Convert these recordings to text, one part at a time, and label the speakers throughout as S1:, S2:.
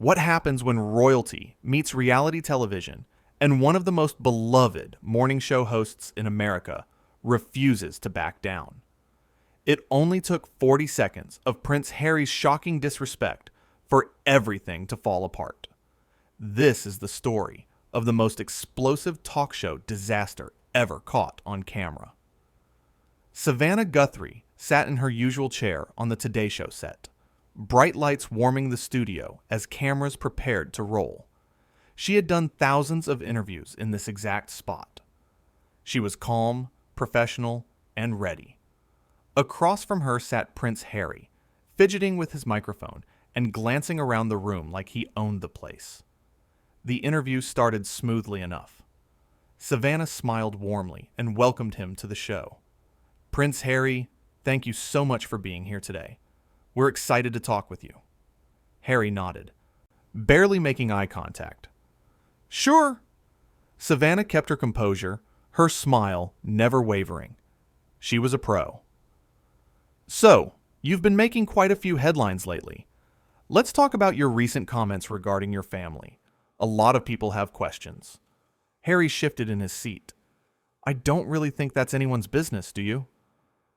S1: What happens when royalty meets reality television and one of the most beloved morning show hosts in America refuses to back down? It only took 40 seconds of Prince Harry's shocking disrespect for everything to fall apart. This is the story of the most explosive talk show disaster ever caught on camera. Savannah Guthrie sat in her usual chair on the Today Show set, bright lights warming the studio as cameras prepared to roll. She had done thousands of interviews in this exact spot. She was calm, professional, and ready. Across from her sat Prince Harry, fidgeting with his microphone and glancing around the room like he owned the place. The interview started smoothly enough. Savannah smiled warmly and welcomed him to the show. "Prince Harry, thank you so much for being here today. We're excited to talk with you." Harry nodded, barely making eye contact. "Sure." Savannah kept her composure, her smile never wavering. She was a pro. "So, you've been making quite a few headlines lately. Let's talk about your recent comments regarding your family. A lot of people have questions." Harry shifted in his seat. "I don't really think that's anyone's business, do you?"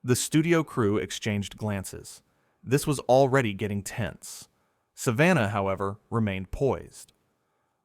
S1: The studio crew exchanged glances. This was already getting tense. Savannah, however, remained poised.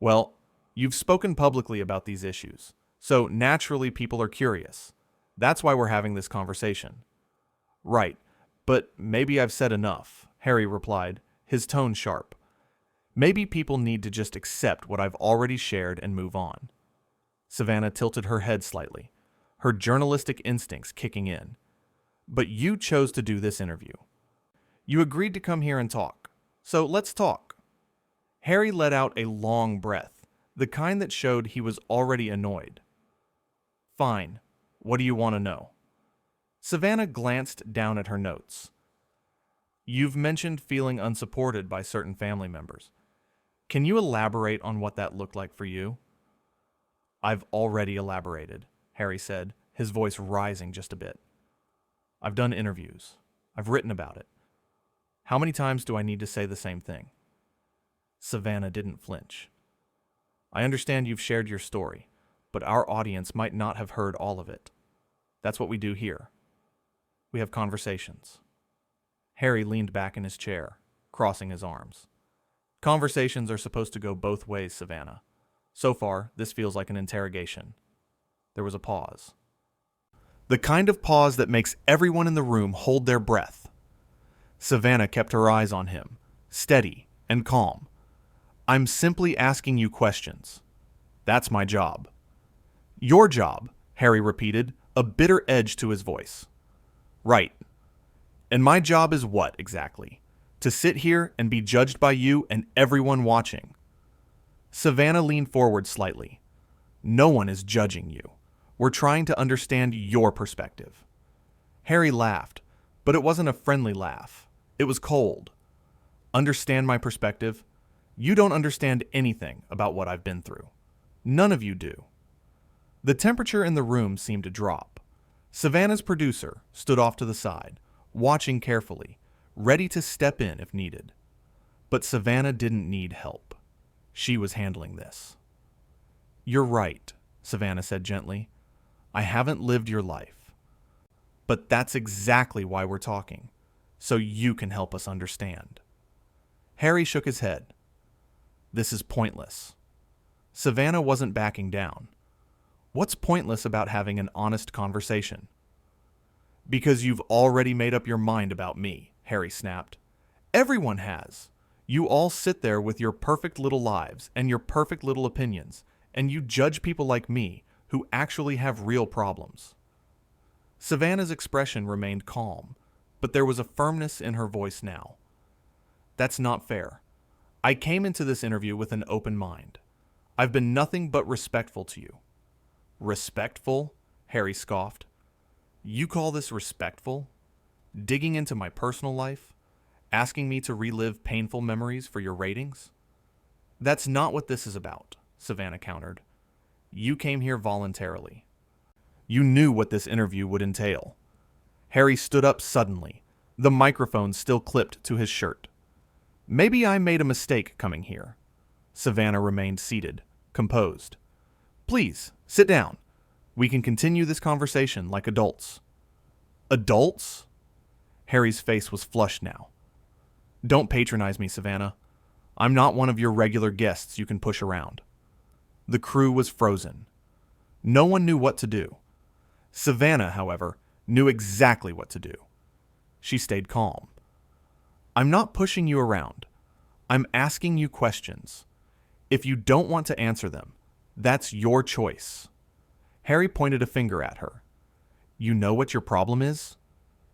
S1: "Well, you've spoken publicly about these issues, so naturally people are curious. That's why we're having this conversation." "Right, but maybe I've said enough," Harry replied, his tone sharp. "Maybe people need to just accept what I've already shared and move on." Savannah tilted her head slightly, her journalistic instincts kicking in. "But you chose to do this interview. You agreed to come here and talk, so let's talk." Harry let out a long breath, the kind that showed he was already annoyed. "Fine. What do you want to know?" Savannah glanced down at her notes. "You've mentioned feeling unsupported by certain family members. Can you elaborate on what that looked like for you?" "I've already elaborated," Harry said, his voice rising just a bit. "I've done interviews. I've written about it. How many times do I need to say the same thing?" Savannah didn't flinch. "I understand you've shared your story, but our audience might not have heard all of it. That's what we do here. We have conversations." Harry leaned back in his chair, crossing his arms. "Conversations are supposed to go both ways, Savannah. So far, this feels like an interrogation." There was a pause. The kind of pause that makes everyone in the room hold their breath. Savannah kept her eyes on him, steady and calm. "I'm simply asking you questions. That's my job." "Your job," Harry repeated, a bitter edge to his voice. "Right. And my job is what, exactly? To sit here and be judged by you and everyone watching?" Savannah leaned forward slightly. "No one is judging you. We're trying to understand your perspective." Harry laughed, but it wasn't a friendly laugh. It was cold. "Understand my perspective? You don't understand anything about what I've been through. None of you do." The temperature in the room seemed to drop. Savannah's producer stood off to the side, watching carefully, ready to step in if needed. But Savannah didn't need help. She was handling this. "You're right," Savannah said gently. "I haven't lived your life. But that's exactly why we're talking, so you can help us understand." Harry shook his head. "This is pointless." Savannah wasn't backing down. "What's pointless about having an honest conversation?" "Because you've already made up your mind about me," Harry snapped. "Everyone has. You all sit there with your perfect little lives and your perfect little opinions, and you judge people like me who actually have real problems." Savannah's expression remained calm, but there was a firmness in her voice now. "That's not fair. I came into this interview with an open mind. I've been nothing but respectful to you." "Respectful?" Harry scoffed. "You call this respectful? Digging into my personal life? Asking me to relive painful memories for your ratings?" "That's not what this is about," Savannah countered. "You came here voluntarily. You knew what this interview would entail." Harry stood up suddenly, the microphone still clipped to his shirt. Maybe I made a mistake coming here. Savannah remained seated, composed. Please, sit down. We can continue this conversation like adults. Adults? Harry's face was flushed now. Don't patronize me, Savannah. I'm not one of your regular guests you can push around. The crew was frozen. No one knew what to do. Savannah, however, knew exactly what to do. She stayed calm. I'm not pushing you around. I'm asking you questions. If you don't want to answer them, that's your choice. Harry pointed a finger at her. You know what your problem is?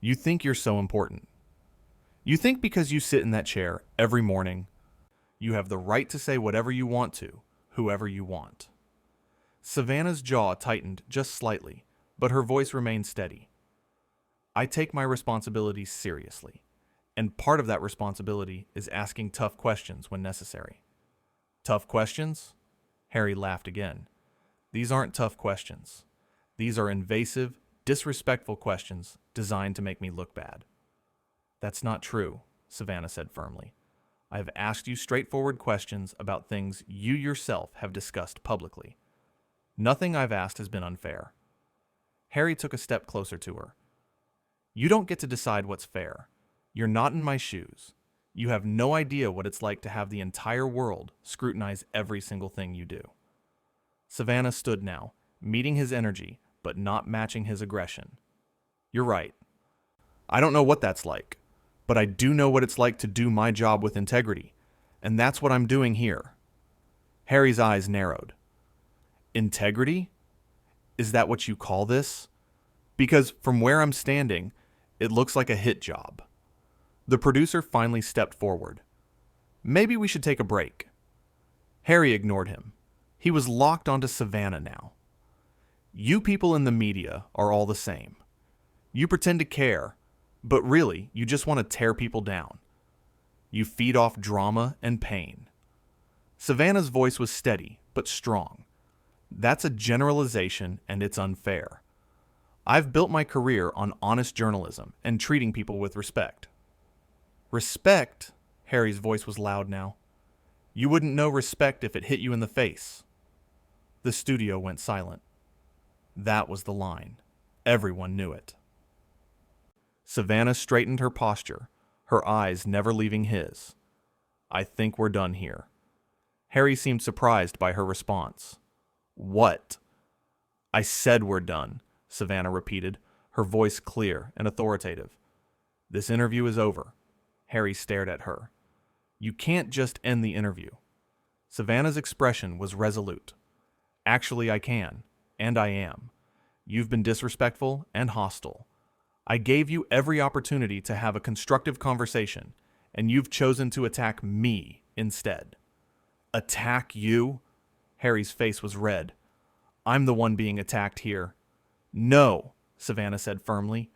S1: You think you're so important. You think because you sit in that chair every morning, you have the right to say whatever you want to, whoever you want. Savannah's jaw tightened just slightly, but her voice remained steady. I take my responsibilities seriously, and part of that responsibility is asking tough questions when necessary. Tough questions? Harry laughed again. These aren't tough questions. These are invasive, disrespectful questions designed to make me look bad. That's not true, Savannah said firmly. I have asked you straightforward questions about things you yourself have discussed publicly. Nothing I've asked has been unfair. Harry took a step closer to her. You don't get to decide what's fair. You're not in my shoes. You have no idea what it's like to have the entire world scrutinize every single thing you do. Savannah stood now, meeting his energy, but not matching his aggression. You're right. I don't know what that's like, but I do know what it's like to do my job with integrity, and that's what I'm doing here. Harry's eyes narrowed. Integrity? Is that what you call this? Because from where I'm standing, it looks like a hit job. The producer finally stepped forward. Maybe we should take a break. Harry ignored him. He was locked onto Savannah now. You people in the media are all the same. You pretend to care, but really, you just want to tear people down. You feed off drama and pain. Savannah's voice was steady, but strong. That's a generalization, and it's unfair. I've built my career on honest journalism and treating people with respect. Respect? Harry's voice was loud now. You wouldn't know respect if it hit you in the face. The studio went silent. That was the line. Everyone knew it. Savannah straightened her posture, her eyes never leaving his. I think we're done here. Harry seemed surprised by her response. What? I said we're done, Savannah repeated, her voice clear and authoritative. This interview is over. Harry stared at her. You can't just end the interview. Savannah's expression was resolute. Actually, I can, and I am. You've been disrespectful and hostile. I gave you every opportunity to have a constructive conversation, and you've chosen to attack me instead. Attack you? Harry's face was red. I'm the one being attacked here. No, Savannah said firmly.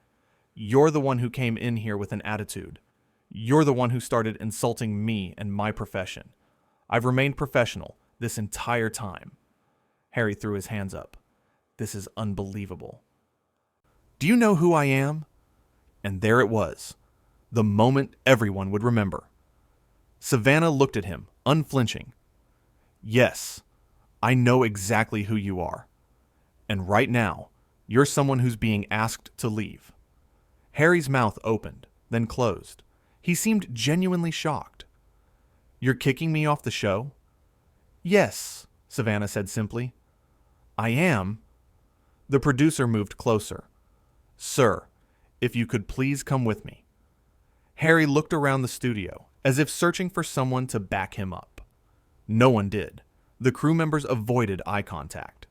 S1: You're the one who came in here with an attitude. You're the one who started insulting me and my profession. I've remained professional this entire time. Harry threw his hands up. This is unbelievable. Do you know who I am? And there it was, the moment everyone would remember. Savannah looked at him, unflinching. Yes, I know exactly who you are. And right now, you're someone who's being asked to leave. Harry's mouth opened, then closed. He seemed genuinely shocked. You're kicking me off the show? Yes, Savannah said simply. I am. The producer moved closer. Sir, if you could please come with me. Harry looked around the studio, as if searching for someone to back him up. No one did. The crew members avoided eye contact.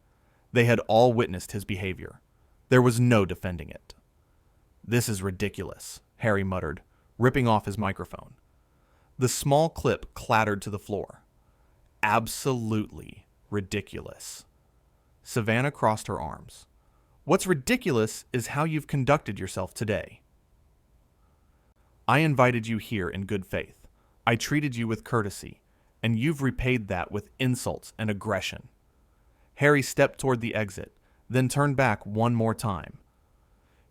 S1: They had all witnessed his behavior. There was no defending it. This is ridiculous, Harry muttered, ripping off his microphone. The small clip clattered to the floor. Absolutely ridiculous. Savannah crossed her arms. What's ridiculous is how you've conducted yourself today. I invited you here in good faith. I treated you with courtesy, and you've repaid that with insults and aggression. Harry stepped toward the exit, then turned back one more time.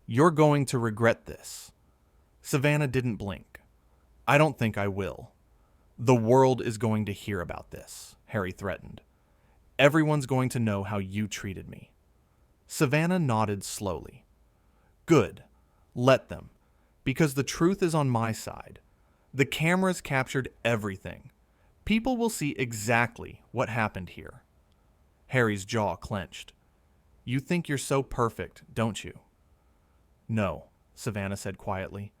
S1: You're going to regret this. Savannah didn't blink. I don't think I will. The world is going to hear about this, Harry threatened. Everyone's going to know how you treated me. Savannah nodded slowly. Good. Let them. Because the truth is on my side. The cameras captured everything. People will see exactly what happened here. Harry's jaw clenched. You think you're so perfect, don't you? No, Savannah said quietly.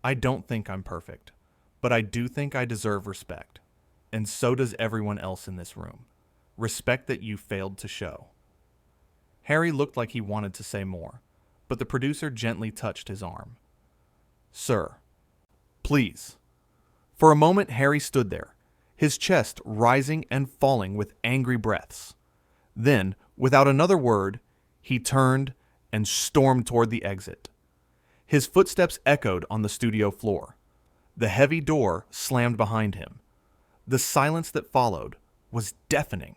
S1: I don't think I'm perfect, but I do think I deserve respect. And so does everyone else in this room. Respect that you failed to show. Harry looked like he wanted to say more, but the producer gently touched his arm. Sir, please. For a moment, Harry stood there, his chest rising and falling with angry breaths. Then, without another word, he turned and stormed toward the exit. His footsteps echoed on the studio floor. The heavy door slammed behind him. The silence that followed was deafening.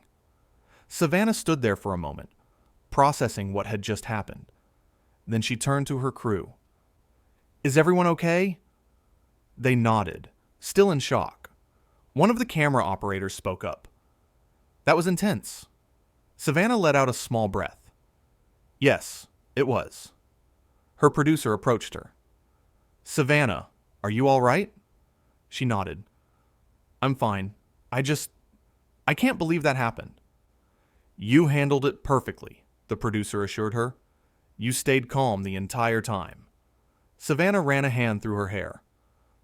S1: Savannah stood there for a moment, processing what had just happened. Then she turned to her crew. Is everyone okay? They nodded, still in shock. One of the camera operators spoke up. That was intense. Savannah let out a small breath. Yes, it was. Her producer approached her. Savannah, are you all right? She nodded. I'm fine. I can't believe that happened. You handled it perfectly, the producer assured her. You stayed calm the entire time. Savannah ran a hand through her hair.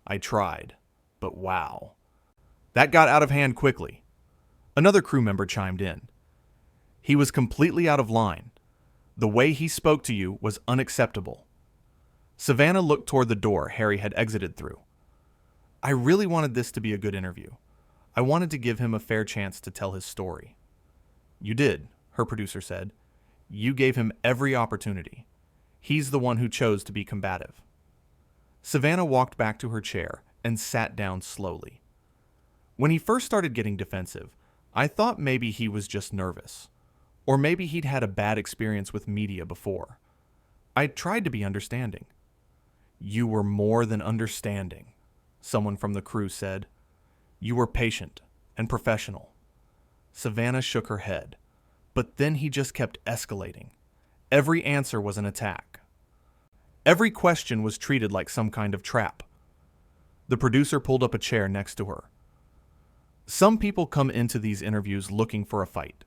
S1: I tried, but wow. That got out of hand quickly. Another crew member chimed in. He was completely out of line. The way he spoke to you was unacceptable. Savannah looked toward the door Harry had exited through. I really wanted this to be a good interview. I wanted to give him a fair chance to tell his story. You did, her producer said. You gave him every opportunity. He's the one who chose to be combative. Savannah walked back to her chair and sat down slowly. When he first started getting defensive, I thought maybe he was just nervous. Or maybe he'd had a bad experience with media before. I tried to be understanding. You were more than understanding, someone from the crew said. You were patient and professional. Savannah shook her head, but then he just kept escalating. Every answer was an attack. Every question was treated like some kind of trap. The producer pulled up a chair next to her. Some people come into these interviews looking for a fight.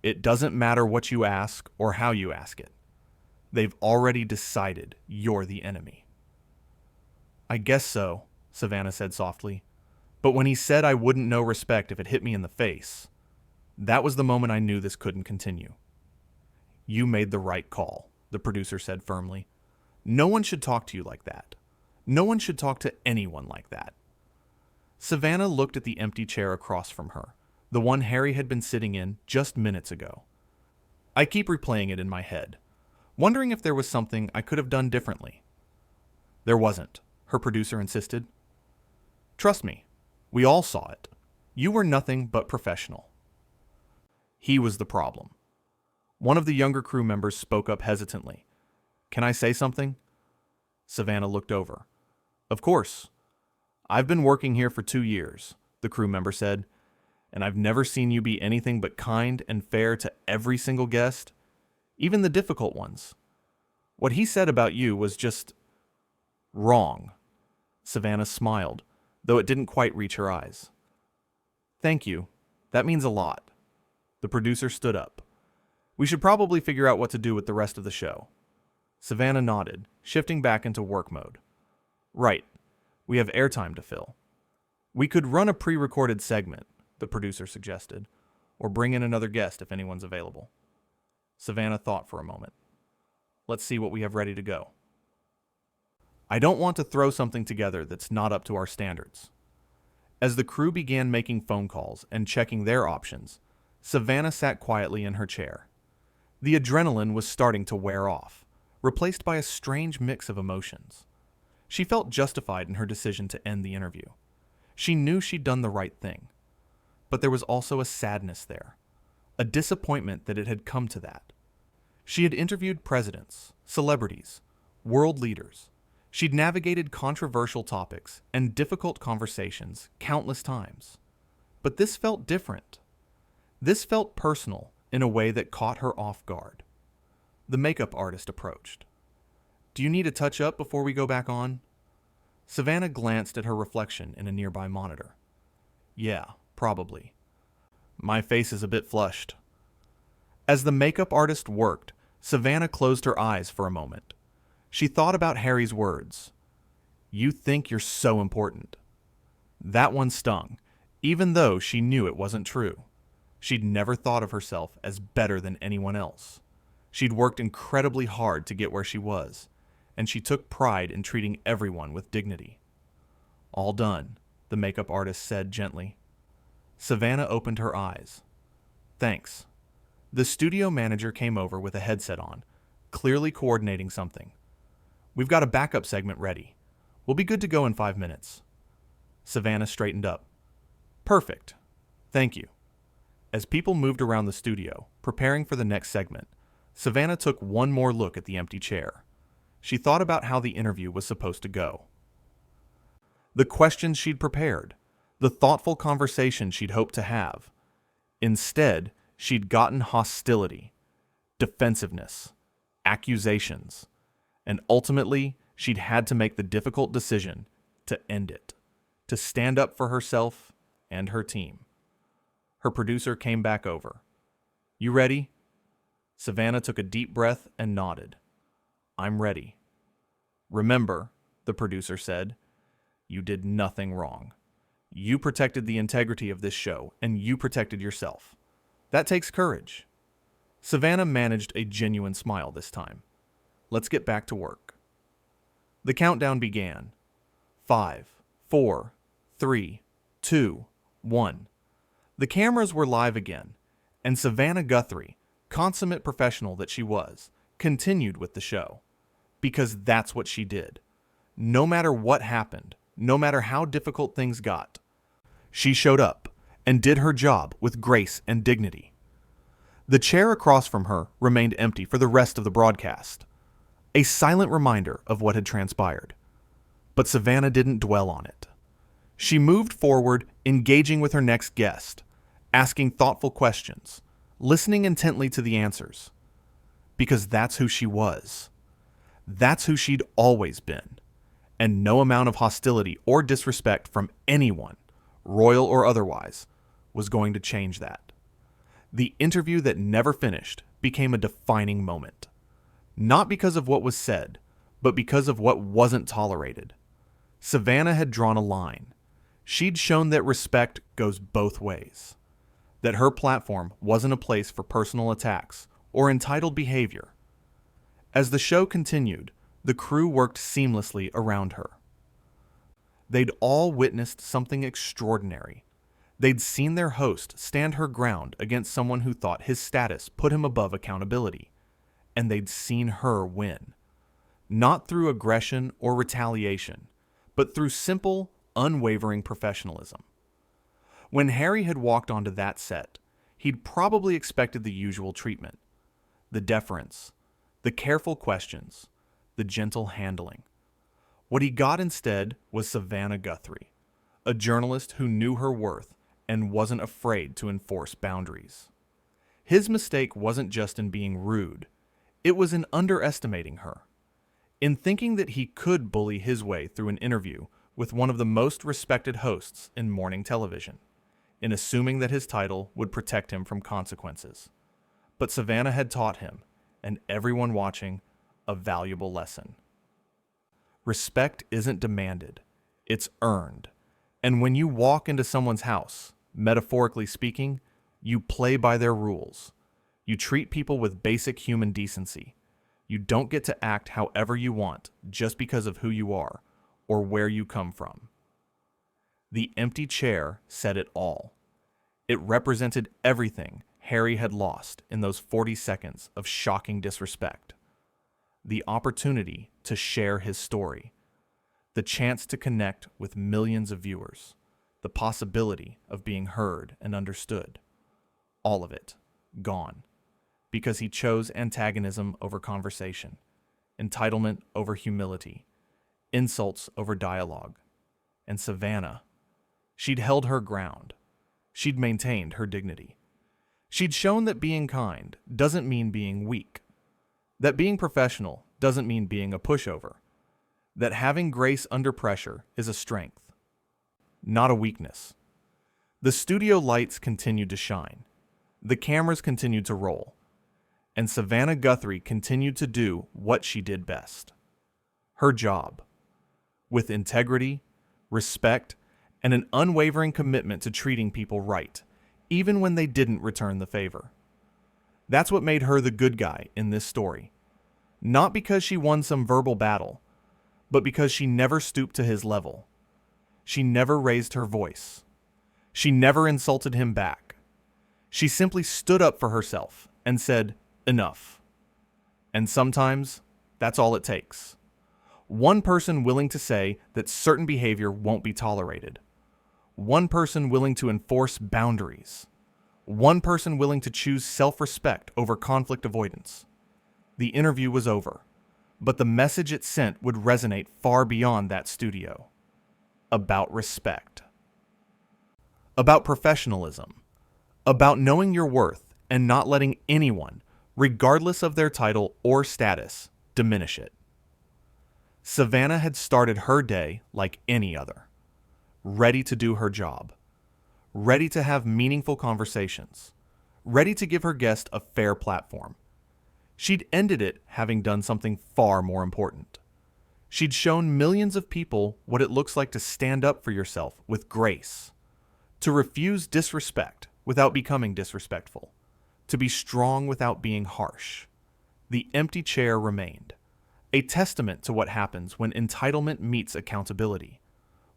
S1: It doesn't matter what you ask or how you ask it. They've already decided you're the enemy. I guess so, Savannah said softly. But when he said I wouldn't know respect if it hit me in the face, that was the moment I knew this couldn't continue. You made the right call, the producer said firmly. No one should talk to you like that. No one should talk to anyone like that. Savannah looked at the empty chair across from her, the one Harry had been sitting in just minutes ago. I keep replaying it in my head, wondering if there was something I could have done differently. There wasn't, her producer insisted. Trust me, we all saw it. You were nothing but professional. He was the problem. One of the younger crew members spoke up hesitantly. Can I say something? Savannah looked over. Of course. I've been working here for 2 years, the crew member said, and I've never seen you be anything but kind and fair to every single guest, even the difficult ones. What he said about you was just wrong. Savannah smiled, though it didn't quite reach her eyes. Thank you. That means a lot. The producer stood up. We should probably figure out what to do with the rest of the show. Savannah nodded, shifting back into work mode. Right. We have airtime to fill. We could run a pre-recorded segment, the producer suggested, or bring in another guest if anyone's available. Savannah thought for a moment. Let's see what we have ready to go. I don't want to throw something together that's not up to our standards. As the crew began making phone calls and checking their options, Savannah sat quietly in her chair. The adrenaline was starting to wear off, replaced by a strange mix of emotions. She felt justified in her decision to end the interview. She knew she'd done the right thing. But there was also a sadness there, a disappointment that it had come to that. She had interviewed presidents, celebrities, world leaders. She'd navigated controversial topics and difficult conversations countless times. But this felt different. This felt personal in a way that caught her off guard. The makeup artist approached. "Do you need a touch-up before we go back on?" Savannah glanced at her reflection in a nearby monitor. "Yeah, probably. My face is a bit flushed." As the makeup artist worked, Savannah closed her eyes for a moment. She thought about Harry's words. "You think you're so important." That one stung, even though she knew it wasn't true. She'd never thought of herself as better than anyone else. She'd worked incredibly hard to get where she was, and she took pride in treating everyone with dignity. "All done," the makeup artist said gently. Savannah opened her eyes. "Thanks." The studio manager came over with a headset on, clearly coordinating something. "We've got a backup segment ready. We'll be good to go in 5 minutes." Savannah straightened up. "Perfect. Thank you." As people moved around the studio, preparing for the next segment, Savannah took one more look at the empty chair. She thought about how the interview was supposed to go. The questions she'd prepared, the thoughtful conversation she'd hoped to have. Instead, she'd gotten hostility, defensiveness, accusations, and ultimately, she'd had to make the difficult decision to end it, to stand up for herself and her team. Her producer came back over. "You ready?" Savannah took a deep breath and nodded. "I'm ready." "Remember," the producer said, "you did nothing wrong. You protected the integrity of this show, and you protected yourself. That takes courage." Savannah managed a genuine smile this time. "Let's get back to work." The countdown began. 5, 4, 3, 2, 1. The cameras were live again, and Savannah Guthrie, consummate professional that she was, continued with the show. Because that's what she did. No matter what happened, no matter how difficult things got, she showed up and did her job with grace and dignity. The chair across from her remained empty for the rest of the broadcast, a silent reminder of what had transpired. But Savannah didn't dwell on it. She moved forward, engaging with her next guest, asking thoughtful questions, listening intently to the answers. Because that's who she was. That's who she'd always been. And no amount of hostility or disrespect from anyone, royal or otherwise, was going to change that. The interview that never finished became a defining moment. Not because of what was said, but because of what wasn't tolerated. Savannah had drawn a line. She'd shown that respect goes both ways. That her platform wasn't a place for personal attacks or entitled behavior. As the show continued, the crew worked seamlessly around her. They'd all witnessed something extraordinary. They'd seen their host stand her ground against someone who thought his status put him above accountability. And they'd seen her win. Not through aggression or retaliation, but through simple, unwavering professionalism. When Harry had walked onto that set, he'd probably expected the usual treatment. The deference, the careful questions, the gentle handling. What he got instead was Savannah Guthrie, a journalist who knew her worth and wasn't afraid to enforce boundaries. His mistake wasn't just in being rude, it was in underestimating her. In thinking that he could bully his way through an interview with one of the most respected hosts in morning television, in assuming that his title would protect him from consequences. But Savannah had taught him, and everyone watching, a valuable lesson. Respect isn't demanded, it's earned. And when you walk into someone's house, metaphorically speaking, you play by their rules. You treat people with basic human decency. You don't get to act however you want just because of who you are or where you come from. The empty chair said it all. It represented everything Harry had lost in those 40 seconds of shocking disrespect. The opportunity to share his story. The chance to connect with millions of viewers. The possibility of being heard and understood. All of it gone. Because he chose antagonism over conversation, entitlement over humility, insults over dialogue. And Savannah, she'd held her ground. She'd maintained her dignity. She'd shown that being kind doesn't mean being weak. That being professional doesn't mean being a pushover. That having grace under pressure is a strength, not a weakness. The studio lights continued to shine. The cameras continued to roll. And Savannah Guthrie continued to do what she did best. Her job. With integrity, respect, and an unwavering commitment to treating people right, even when they didn't return the favor. That's what made her the good guy in this story. Not because she won some verbal battle, but because she never stooped to his level. She never raised her voice. She never insulted him back. She simply stood up for herself and said, "Enough." And sometimes, that's all it takes. One person willing to say that certain behavior won't be tolerated. One person willing to enforce boundaries. One person willing to choose self-respect over conflict avoidance. The interview was over, but the message it sent would resonate far beyond that studio. About respect. About professionalism. About knowing your worth and not letting anyone, regardless of their title or status, diminish it. Savannah had started her day like any other, ready to do her job, ready to have meaningful conversations, ready to give her guest a fair platform. She'd ended it having done something far more important. She'd shown millions of people what it looks like to stand up for yourself with grace, to refuse disrespect without becoming disrespectful, to be strong without being harsh. The empty chair remained, a testament to what happens when entitlement meets accountability,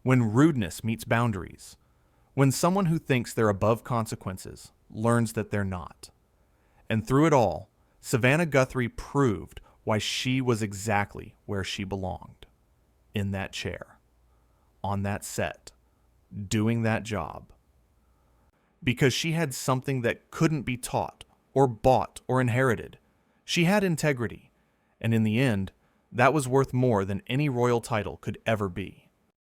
S1: when rudeness meets boundaries, when someone who thinks they're above consequences learns that they're not. And through it all, Savannah Guthrie proved why she was exactly where she belonged. In that chair, on that set, doing that job. Because she had something that couldn't be taught, or bought, or inherited. She had integrity, and in the end, that was worth more than any royal title could ever be.